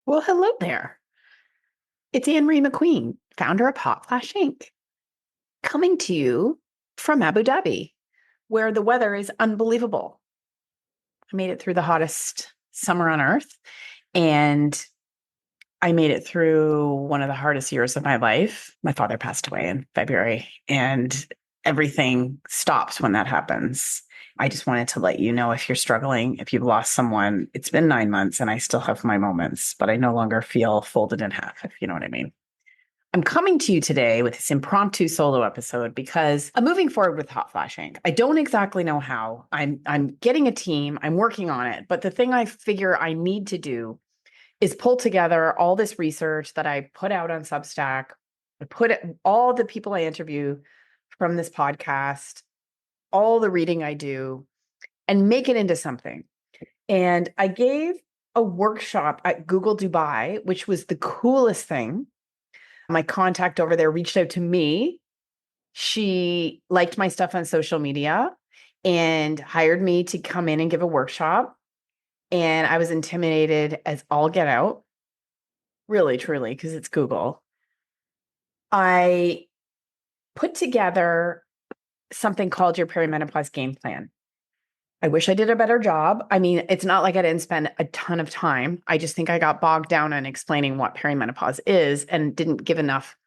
Well, hello there. It's Ann Marie McQueen, founder of Hotflash Inc., coming to you from Abu Dhabi, where the weather is unbelievable. I made it through the hottest summer on earth, and I made it through one of the hardest years of my life. My father passed away in February, and everything stops when that happens. I just wanted to let you know if you're struggling, if you've lost someone, it's been 9 months and I still have my moments, but I no longer feel folded in half, if you know what I mean. I'm coming to you today with this impromptu solo episode because I'm moving forward with Hot Flash Inc. I don't exactly know how. I'm getting a team, I'm working on it, but the thing I figure I need to do is pull together all this research that I put out on Substack. I put all the people I interview from this podcast, all the reading I do, and make it into something. And I gave a workshop at Google Dubai, which was the coolest thing. My contact over there reached out to me. She liked my stuff on social media and hired me to come in and give a workshop. And I was intimidated as all get out, really, truly, because it's Google. I put together something called your Perimenopause Game Plan. I wish I did a better job. I mean, it's not like I didn't spend a ton of time. I just think I got bogged down on explaining what perimenopause is and didn't give enough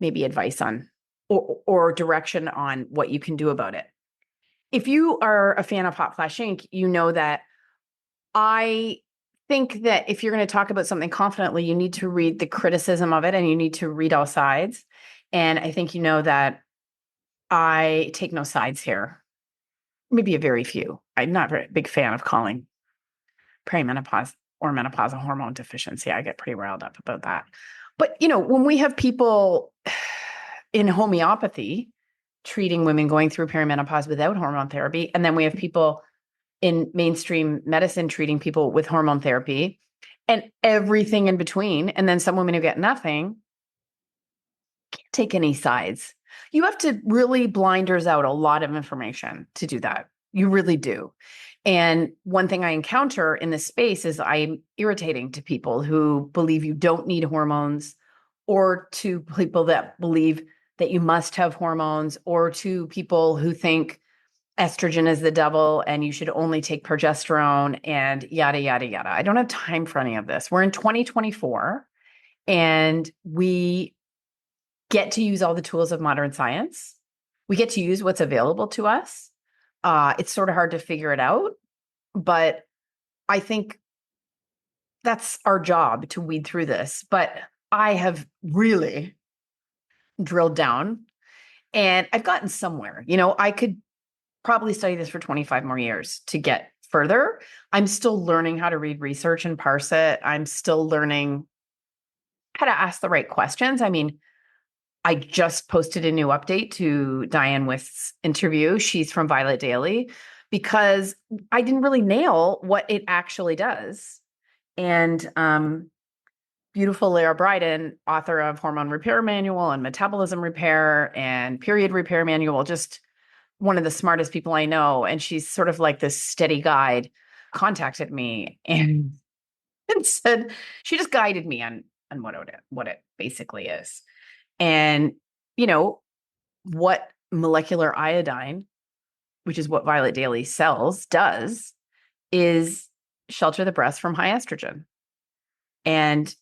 maybe advice on or direction on what you can do about it. If you are a fan of Hot Flash Inc., you know that I think that if you're going to talk about something confidently, you need to read the criticism of it and you need to read all sides. And I think you know that I take no sides here. Maybe a very few. I'm not a big fan of calling perimenopause or menopause a hormone deficiency. I get pretty riled up about that. But, when we have people in homeopathy treating women going through perimenopause without hormone therapy, and then we have people in mainstream medicine treating people with hormone therapy and everything in between, and then some women who get nothing, can't take any sides. You have to really blinders out a lot of information to do that. You really do. And one thing I encounter in this space is I'm irritating to people who believe you don't need hormones, or to people that believe that you must have hormones, or to people who think estrogen is the devil and you should only take progesterone and yada, yada, yada. I don't have time for any of this. We're in 2024 and we get to use all the tools of modern science. We get to use what's available to us. It's sort of hard to figure it out, but I think that's our job to weed through this. But I have really drilled down and I've gotten somewhere. I could probably study this for 25 more years to get further. I'm still learning how to read research and parse it. I'm still learning how to ask the right questions. I mean, I just posted a new update to Diane Wist's interview. She's from Violet Daily, because I didn't really nail what it actually does. And beautiful Lara Bryden, author of Hormone Repair Manual and Metabolism Repair and Period Repair Manual, just one of the smartest people I know. And she's sort of like this steady guide, contacted me and said, she just guided me on what it basically is. And, what molecular iodine, which is what Violet Daily sells, does is shelter the breast from high estrogen. And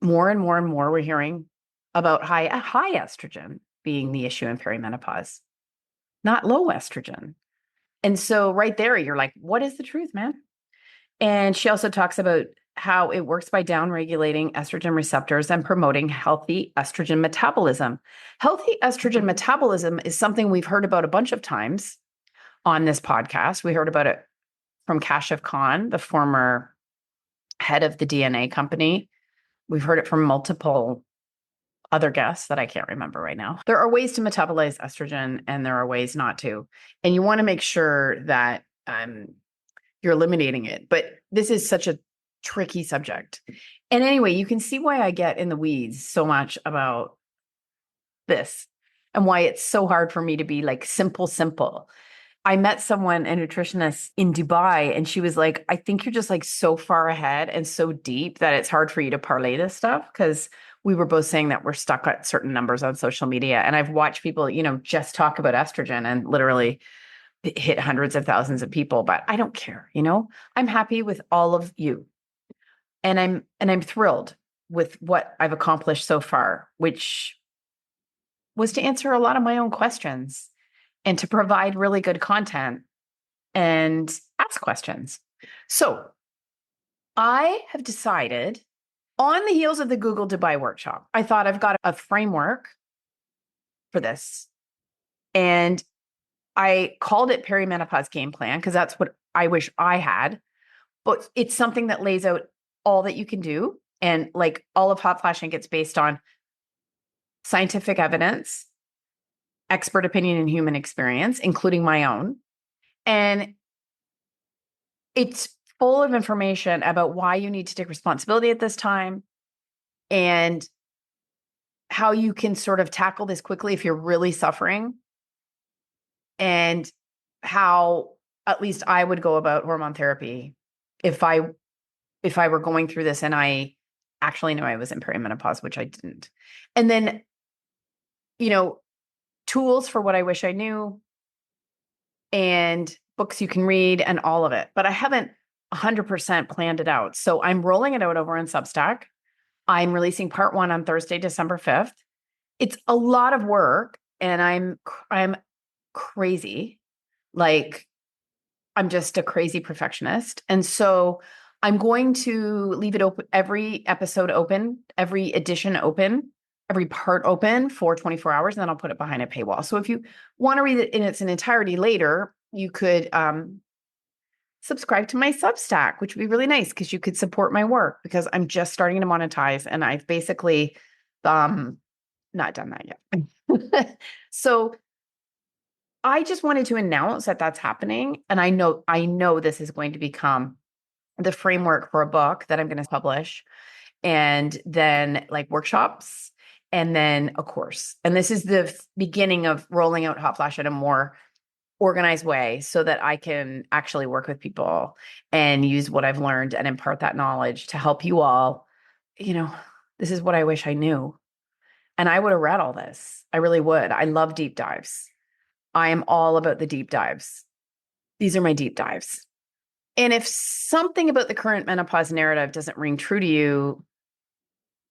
more and more and more, we're hearing about high estrogen being the issue in perimenopause, not low estrogen. And so right there, you're like, what is the truth, man? And she also talks about how it works by downregulating estrogen receptors and promoting healthy estrogen metabolism. Healthy estrogen metabolism is something we've heard about a bunch of times on this podcast. We heard about it from Kashif Khan, the former head of the DNA company. We've heard it from multiple other guests that I can't remember right now. There are ways to metabolize estrogen and there are ways not to. And you want to make sure that you're eliminating it. But this is such a tricky subject. And anyway, you can see why I get in the weeds so much about this and why it's so hard for me to be like simple. I met someone, a nutritionist in Dubai, and she was like, I think you're just like so far ahead and so deep that it's hard for you to parlay this stuff. Cause we were both saying that we're stuck at certain numbers on social media. And I've watched people, just talk about estrogen and literally hit hundreds of thousands of people, but I don't care, I'm happy with all of you. And I'm thrilled with what I've accomplished so far, which was to answer a lot of my own questions and to provide really good content and ask questions. So I have decided on the heels of the Google Dubai workshop, I thought I've got a framework for this. And I called it Perimenopause Game Plan because that's what I wish I had. But it's something that lays out all that you can do. And like all of Hotflash Inc, it's based on scientific evidence, expert opinion, and human experience, including my own. And it's full of information about why you need to take responsibility at this time and how you can sort of tackle this quickly if you're really suffering, and how at least I would go about hormone therapy if I were going through this and I actually knew I was in perimenopause, which I didn't. And then, tools for what I wish I knew and books you can read and all of it. But I haven't 100% planned it out. So I'm rolling it out over on Substack. I'm releasing part 1 on Thursday, December 5th. It's a lot of work and I'm crazy. Like, I'm just a crazy perfectionist. And so I'm going to leave it open, every episode open, every edition open, every part open for 24 hours, and then I'll put it behind a paywall. So if you want to read it in its entirety later, you could subscribe to my Substack, which would be really nice because you could support my work because I'm just starting to monetize and I've basically not done that yet. So I just wanted to announce that that's happening. And I know this is going to become the framework for a book that I'm going to publish, and then like workshops, and then a course. And this is the beginning of rolling out Hotflash in a more organized way so that I can actually work with people and use what I've learned and impart that knowledge to help you all. This is what I wish I knew. And I would have read all this. I really would. I love deep dives. I am all about the deep dives. These are my deep dives. And if something about the current menopause narrative doesn't ring true to you,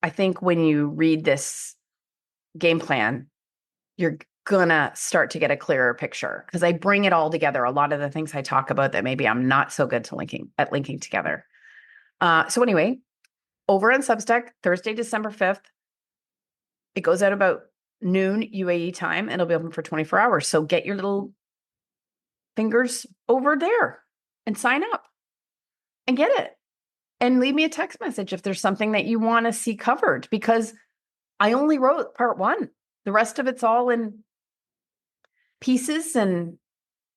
I think when you read this game plan, you're gonna start to get a clearer picture because I bring it all together. A lot of the things I talk about that maybe I'm not so good to linking together. So anyway, over on Substack, Thursday, December 5th, it goes out about noon UAE time and it'll be open for 24 hours. So get your little fingers over there and sign up and get it. And leave me a text message if there's something that you want to see covered, because I only wrote part 1. The rest of it's all in pieces and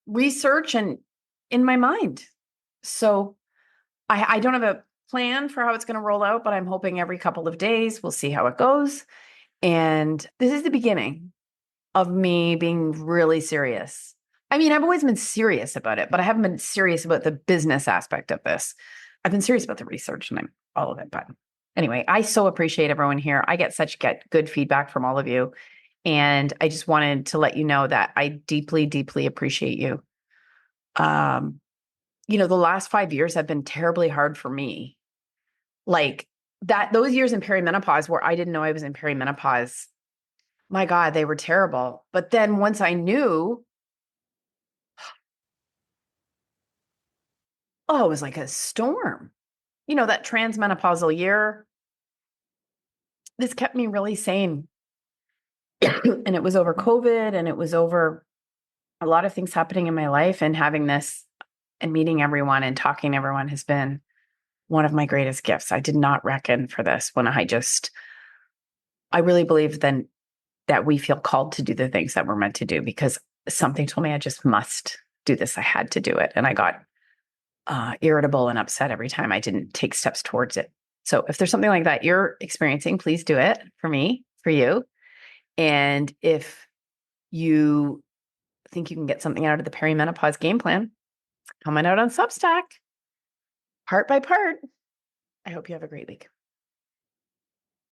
research and in my mind. So I don't have a plan for how it's going to roll out, but I'm hoping every couple of days we'll see how it goes. And this is the beginning of me being really serious. I mean, I've always been serious about it, but I haven't been serious about the business aspect of this. I've been serious about the research and all of it. But anyway, I so appreciate everyone here. I get good feedback from all of you. And I just wanted to let you know that I deeply, deeply appreciate you. The last 5 years have been terribly hard for me. Like those years in perimenopause where I didn't know I was in perimenopause, my God, they were terrible. But then once I knew, it was like a storm. That transmenopausal year, this kept me really sane. And it was over COVID and it was over a lot of things happening in my life, and having this and meeting everyone and talking to everyone has been one of my greatest gifts. I did not reckon for this when I really believe then that we feel called to do the things that we're meant to do because something told me I just must do this. I had to do it. And I got irritable and upset every time I didn't take steps towards it. So if there's something like that you're experiencing, please do it for me, for you. And if you think you can get something out of the Perimenopause Game Plan, coming out on Substack, part by part. I hope you have a great week.